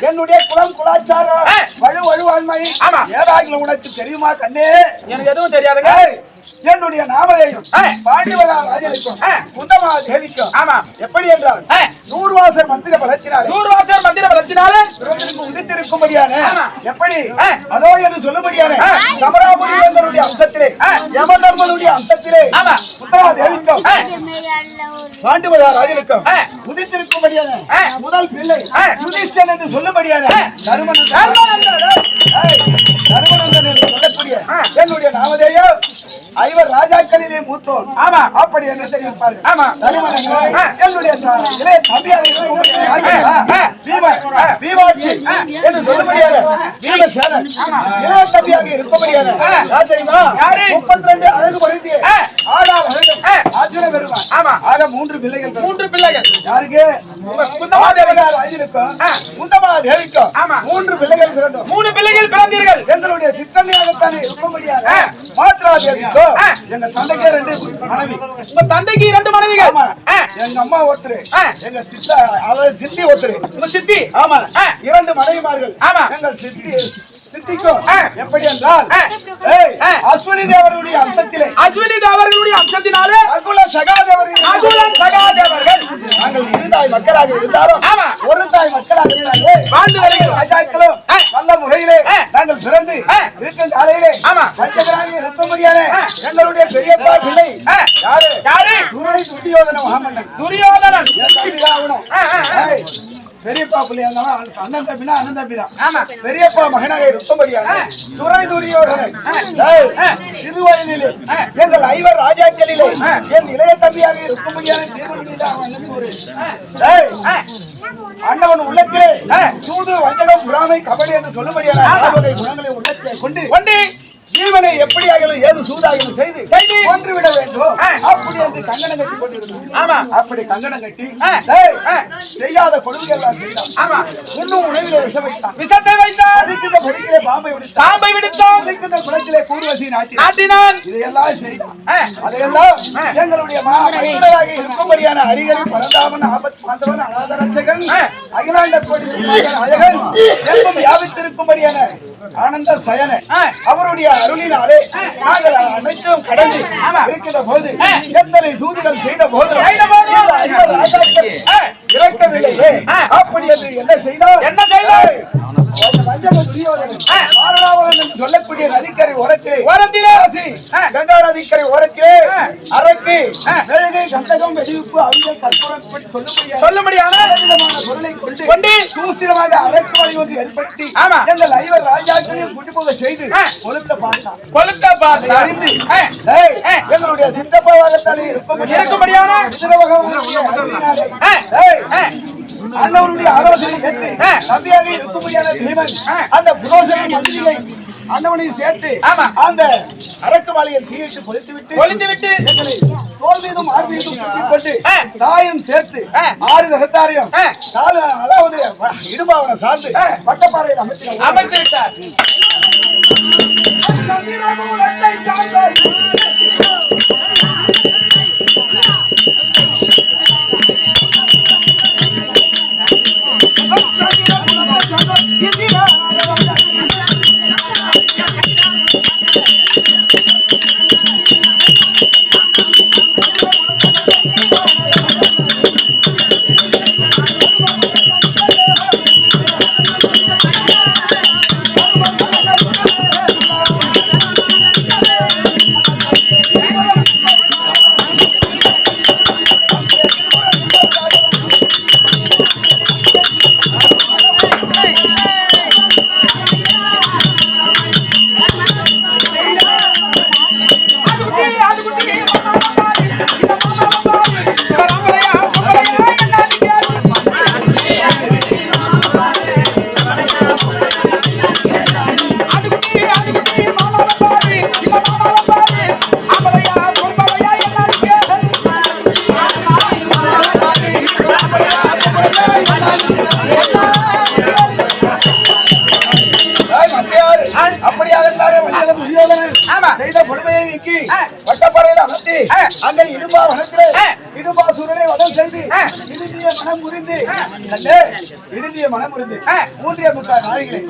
என்னுடைய குலம் குலாச்சாரம் வலுவாண்மை ஏதாகிலும் உனக்கு தெரியுமா கண்ணே? எனக்கு எதுவும் தெரியாதுங்க. என்னுடைய நாமதேயம் பாண்டிவரா ராஜலிக்கும் குந்தமா தேவிக்கும் எப்படி என்றால் 100 வாசர் மந்திர பலத்தினாலே உதித்திருக்கும்படியான எப்படி அதோ என்று சொல்லும்படியான சமராபுரி அம்சத்திலே யமதர்மனுடைய அம்சத்திலே குந்தமா தேவிக்கும் பாண்டிவரா ராஜலிக்கும் உதித்திருக்கும்படியான முதல் பிள்ளை யுதிஷ்டன் என்று சொல்லும்படியான தர்மநந்தன் என்று சொல்லக்கூடிய என்னுடைய நாமதேயம் ஐவர் ராஜாக்களிலே மூத்தோன். அப்படி என்று தெரிவிப்பார்கள். என்னுடைய இளைய தம்பியாக என்று சொல்லும்படியான பீமசேனன் இளைய தம்பியாக இருப்பபடியான 32 அழகு படைத்து ஆடால் அர்ஜுன பெருமான். ஆக 3 பிள்ளைகள். யாருக்கு? குந்தமாதேவிக்கும் குந்தமாதேவிக்கும் 3 பிள்ளைகள் பிறந்தோம். 3 பிள்ளைகள் பிறந்தீர்கள். எங்களுடைய சித்தன்னையாகத்தானே இருப்பபடியான மாத்ராதேவிக்கும் எங்க தந்தைக்கு 2 மனைவி. உங்க தந்தைக்கு 2 மனைவிகள். எங்க அம்மா ஒருத்தரு, எங்க சித்தா அதாவது சித்தி ஒருத்தரு. உங்க சித்தி? ஆமா. 2 மனைவிமார்கள். எங்க சித்திக்கும் எப்படி என்றால் அஸ்வினி தேவர்களுடைய அம்சத்தினாலே அகுல சகாதேவர்கள் நாங்கள் 2 தாய் மக்களாக இருந்தாலும் ஒரு தாய் மக்களாக வாழ்ந்து வருகிற ராஜாக்களும் நல்ல முறையிலே நாங்கள் பிறந்து இருக்கும் காலையிலே பஞ்சகராக இருக்கும்படியான எங்களுடைய பெரியப்பா பிள்ளை யாரு? துரியோதனன். பெரியப்பா பிள்ளையா இருந்தாலும் அண்ணன் தம்பினா அண்ணன் தம்பி தான். பெரியப்பா மகனாக இருக்கும்படியான துரியோதனன் சிறு வயதிலே எங்கள் ஐவர் ராஜாக்களிலே என் இளைய தம்பியாக இருக்கும்படியான அண்ணவன் உள்ளத்திலே சூது வஞ்சகம் புறாமை கபடி என்று சொல்லும்படியான குணங்களை உள்ளத்தை கொண்டு ஜீவனை எப்படியாகலும் ஏது சூதாகலும் செய்து கொன்றுவிட வேண்டும் அப்படி என்று கங்கணம் கட்டி கொண்டிருந்தோம். அப்படி கங்கணம் கட்டி செய்யாத கொடுமைகள் இன்னும் உணவிலே விஷத்தை வைத்தான். அடிக்கின்ற படிக்கிலே பாம்பை விடுத்தான். அடிக்கின்ற குளத்திலே கூர்வசி நாட்டினான். இதையெல்லாம் செய்தான். அதையெல்லாம் எங்களுடைய மைந்தராக இருக்கும்படியான அரிகரின் பரந்தாமன் ஆபத் பாந்தவன் அநாதரட்சகன் அகிலாண்ட கோடி அழகன் எங்கும் வியாபித்திருக்கும்படியான ஆனந்த சயன அவருடைய அருளினாலே நாங்கள் அனைத்தும் கடந்து இருக்கின்ற போது எத்தனை சூதுகள் செய்த போது இறக்கவில்லையே. அப்படி என்று என்ன செய்தார்? சொல்லக்கூடிய நதிக்கரை ஓரத்திலே ஓரத்திலே கங்கா நதிக்கரை ஓரத்திலே அரக்கு மெழுகு கந்தகம் வெடிவிப்பு அவியல் கற்பூரம் சொல்லும்படியான பொருளை கொண்டு சூஸ்திரமாக அரக்கு வழி ஒன்று ஏற்படுத்தி எங்கள் ஐவர் ராஜாக்களையும் கூட்டி போக செய்து கொளுத்த பார்த்தான் அறிந்து எங்களுடைய சித்தப்பாவாகத்தானே இருக்கும்படியான அண்ணவருடைய ஆலோசனை கேட்டு தம்பியாக இருக்கும்படியான பீமன் அந்த புரோசனை மந்திரியை அண்ணவனையும் சேர்த்து அந்த அரக்கு மாலையை தீயிட்டு கொளுத்து விட்டு தோல் மீதும் ஆறு மீதும் கொண்டு தாயும் சேர்த்து 6 தகத்தாரையும் அதாவது இடுபாவனை சார்ந்து பட்டப்பாறையில் அமைத்து விட்டார். செய்த கொடுமையை நீக்கி வட்டப்பாறையில் அமர்த்தி அங்கே இடுபா சூரனை வதம் செய்து இறுதிய மனம் முறிந்து 3.25 நாளைகளை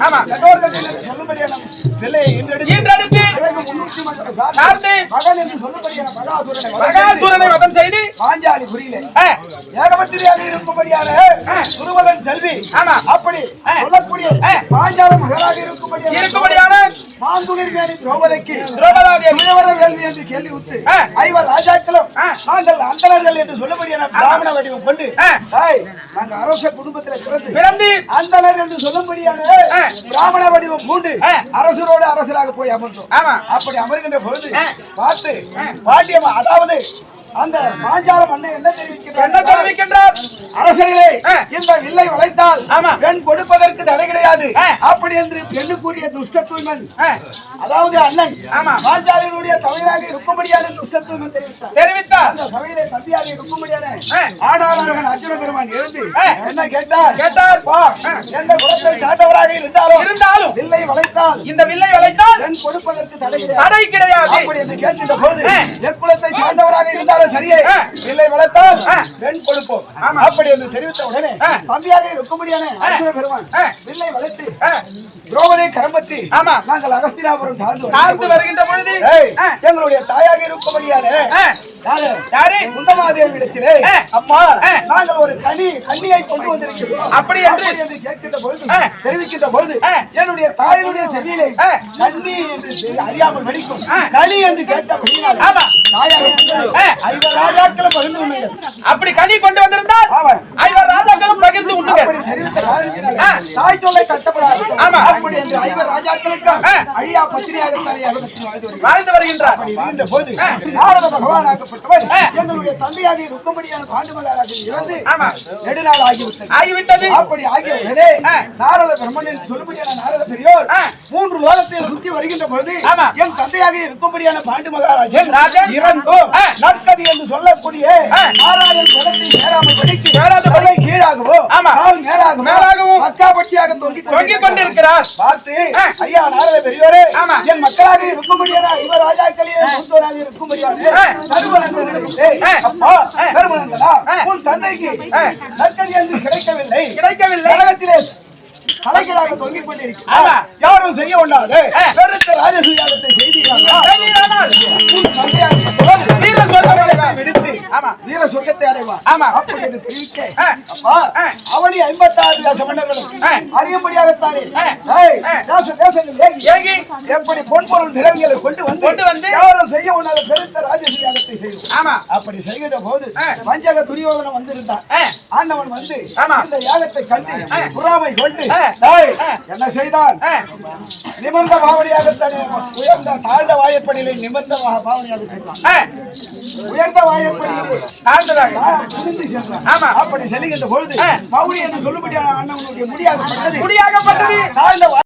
சொல்லும்படியான பிள்ளையை ஈன்றெடுத்து மகன் என்று சொல்லும்படியான மகாசூரனை வதம் செய்து பாஞ்சாலி புரியிலே ஏகபத்திரியாக இருக்கும்படியான குருவலன் செல்வி அப்படி சொல்லக்கூடிய பாஞ்சால மகளாக இருக்கும்படியான மாங்குளிர் திரௌபதிக்கு வேள்வி என்று கேள்வி உற்று ஐவர் ராஜாக்களும் நாங்கள் அந்தணர்கள் என்று சொல்லும்படியான பிராமண வடிவம் கொண்டு நாங்கள் அரச குடும்பத்தில் பிறந்து அந்தணர் என்று சொல்லும்படியான பிராமண வடிவம் பூண்டு அரசரோடு அரசராக போய் அமர்ந்தோம். அப்படி அமர்கின்ற பொழுது பார்த்து பாண்டியம் அதாவது அந்த பாஞ்சாலம் அண்ணன் என்ன தெரிவிக்கின்றார்? அரசர்களே, இந்த வில்லை வளைத்தால் பெண் கொடுப்பதற்கு தடை கிடையாது அப்படி என்று பெண்ணுக்குரிய துஷ்டத்துவன் அதாவது அண்ணன் பாஞ்சாலினுடைய தவையாக இருக்கும்படியான துஷ்டத்துவன் தெரிவித்தார். அந்த சபையிலே தம்பியாக இருக்கும்படியான ஆடாளர்கள் அர்ஜுன பெருமான் எழுந்து என்ன கேட்டார்? எந்த குலத்தை சார்ந்தவராக இருந்தாலும் வில்லை வளைத்தால் இந்த வில்லை வளைத்தால் பெண் கொடுப்பதற்கு தடை கிடையாது அப்படி என்று கேட்கின்ற போது எக்குலத்தை சார்ந்தவராக இருந்தாலும் சரியே வில்லை வளர்த்தால் பெண் கொடுப்போம் அப்படி என்று தெரிவித்த உடனே தம்பியாக இருக்கும்படியான அர்ஜுன பெருமான் வில்லை வளர்த்து திரௌபதியை கரம்பத்தி நாங்கள் அகஸ்தினாபுரம் சார்ந்து வருகின்ற பொழுது எங்களுடைய தாயாக இருக்கும்படியான குந்தமாதேவிடத்திலே அம்மா நாங்கள் ஒரு கன்னியை கொண்டு வந்திருக்கிறோம் அப்படி என்று கேட்கின்ற பொழுது தெரிவிக்கின்ற பொழுது என்னுடைய தாயினுடைய செவியிலே கன்னி என்று அறியாமல் வெடிக்கும் கனி என்று கேட்டபடியால் ஐவர் ராஜாக்களும் பகிர்ந்து உண்ணுங்கள் அப்படி கனி கொண்டு வந்திருந்தால் ஐவர் ராஜாக்களும் பகிர்ந்து உண்ணுங்கள் தாய் சொல்லை கட்டப்படாது அப்படி என்று ஐவர் ராஜாக்களுக்கு அழியா பத்திரியாக வாழ்ந்து வருகின்றார். இந்த போது நாரத பகவான் ஆக்கப்பட்டவர் எங்களுடைய தந்தையாக இருக்கும்படியான பாண்டுமலராக இருந்து நெடுநாள் ஆகிவிட்டது. அப்படி ஆகிய உடனே நாரத பிரம்மன் சொல்லும்படியான நாரத பெரியோர் 3 லோகத்தில் சுற்றி வருகின்ற பொழுது என் தந்தையாக இருக்கும்படியான பாண்டு மகாராஜன் இறந்தோம் நற்கதி என்று சொல்லக்கூடிய நாராயணன் குலத்தை சேராமல் படிக்கு கீழாகவோ மேலாகவும் அக்காபட்சியாக தொங்கிக் கொண்டிருக்கிறார். பார்த்து ஐயா நாரத பெரியோரே, என் மக்களாக இருக்கும்படியான இவர் ராஜாக்களே மூத்தோராக இருக்கும்படியான உன் தந்தைக்கு நற்கதி என்று கிடைக்கவில்லை உலகத்திலே தலைகளாக தொங்கிக் கொண்டிருக்கிறார். யாரும் செய்ய ஒண்ணாது பெருத்த ராஜசூயாகத்தை செய்தீர்கள் விடுத்து ஆமா. வீர சொர்க்கத்தை அடைவான். ஆமா. அப்படி என்று தெரிவிக்க, ஆ. அப்பா, அவனி 56 தேச மன்னர்களும் அறியும்படியாகத்தானே தேசங்கள் ஏகி எப்படி பொன்பொருள் நிலவியலை கொண்டு வந்து யாரும் செய்ய உணாத பெருத்த ராஜச யாகத்தை செய்யும். ஆமா. அப்படி செய்கிற போது வஞ்சக துரியோதனன் வந்திருந்தான். ஆண்டவன் வந்து ஆமா. இந்த யாகத்தை கண்டு புறாமை கொண்டு என்ன செய்தான்? நிமிர்ந்த பாவனையாகத்தானே உயர்ந்த தாழ்ந்த வாயப்படியிலே நிமிர்ந்த பாவனையாக செய்தான். உயர்ந்த வாயப்படியிலே தாழ்ந்ததாக புரிந்து சென்றான். ஆமா. அப்படி செல்லுகின்ற பொழுது மௌரி என்று சொல்லும்படியான அண்ணவனுடைய முடியாகப்பட்டது முடியாகப்பட்டது தாழ்ந்த